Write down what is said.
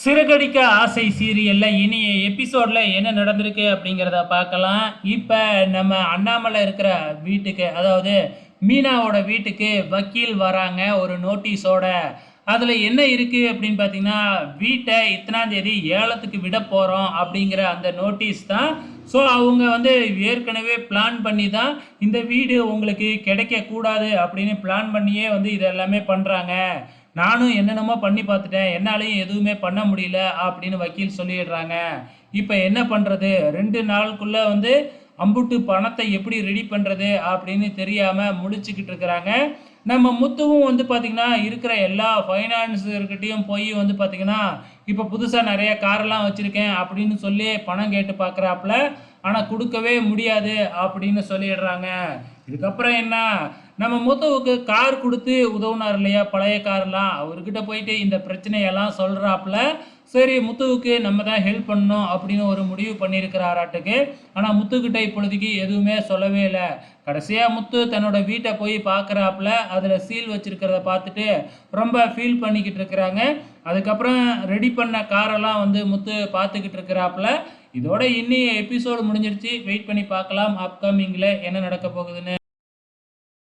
சிறகடிக்க ஆசை சீரியல்ல இனிய எபிசோட்ல என்ன நடந்திருக்கு அப்படிங்கிறத பார்க்கலாம். இப்போ நம்ம அண்ணாமலை இருக்கிற வீட்டுக்கு, அதாவது மீனாவோட வீட்டுக்கு வக்கீல் வராங்க ஒரு நோட்டீஸோட. அதில் என்ன இருக்குது அப்படின்னு பார்த்தீங்கன்னா, வீட்டை இத்தனாம் தேதி ஏலத்துக்கு விட போகிறோம் அப்படிங்கிற அந்த நோட்டீஸ் தான். ஸோ அவங்க வந்து ஏற்கனவே பிளான் பண்ணி தான் இந்த வீடு உங்களுக்கு கிடைக்கக்கூடாது அப்படின்னு பிளான் பண்ணியே வந்து இது எல்லாமே பண்ணுறாங்க. நானும் என்னென்னமோ பண்ணி பார்த்துட்டேன், என்னாலையும் எதுவுமே பண்ண முடியல அப்படின்னு வக்கீல் சொல்லிடுறாங்க. இப்போ என்ன பண்ணுறது, 2 நாளுக்குள்ளே வந்து அம்புட்டு பணத்தை எப்படி ரெடி பண்ணுறது அப்படின்னு தெரியாமல் முழிச்சுக்கிட்டு இருக்கிறாங்க. நம்ம முத்துவும் வந்து பார்த்திங்கன்னா இருக்கிற எல்லா ஃபைனான்ஸர்கிட்டையும் போய் வந்து பார்த்திங்கன்னா இப்போ புதுசாக நிறைய காரெல்லாம் வச்சுருக்கேன் அப்படின்னு சொல்லி பணம் கேட்டு பார்க்குறாப்புல. ஆனால் கொடுக்கவே முடியாது அப்படின்னு சொல்லிடுறாங்க. இதுக்கப்புறம் என்ன, நம்ம முத்துவுக்கு கார் கொடுத்து உதவுனார் இல்லையா, பழைய கார்லாம், அவர்கிட்ட போயிட்டு இந்த பிரச்சனையெல்லாம் சொல்கிறாப்புல. சரி, முத்துவுக்கு நம்ம தான் ஹெல்ப் பண்ணணும் அப்படின்னு ஒரு முடிவு பண்ணியிருக்கிறாராட்டுக்கு. ஆனால் முத்துக்கிட்ட இப்பொழுதைக்கு எதுவுமே சொல்லவே இல்லை. கடைசியாக முத்து தன்னோட வீட்டை போய் பார்க்குறாப்புல. அதில் சீல் வச்சுருக்கிறத பார்த்துட்டு ரொம்ப ஃபீல் பண்ணிக்கிட்டு இருக்கிறாங்க. அதுக்கப்புறம் ரெடி பண்ண காரெல்லாம் வந்து முத்து பார்த்துக்கிட்டு இருக்கிறாப்புல. இதோட இன்னி எபிசோடு முடிஞ்சிருச்சு. வெயிட் பண்ணி பார்க்கலாம் அப்கமிங்கில் என்ன நடக்க போகுதுன்னு.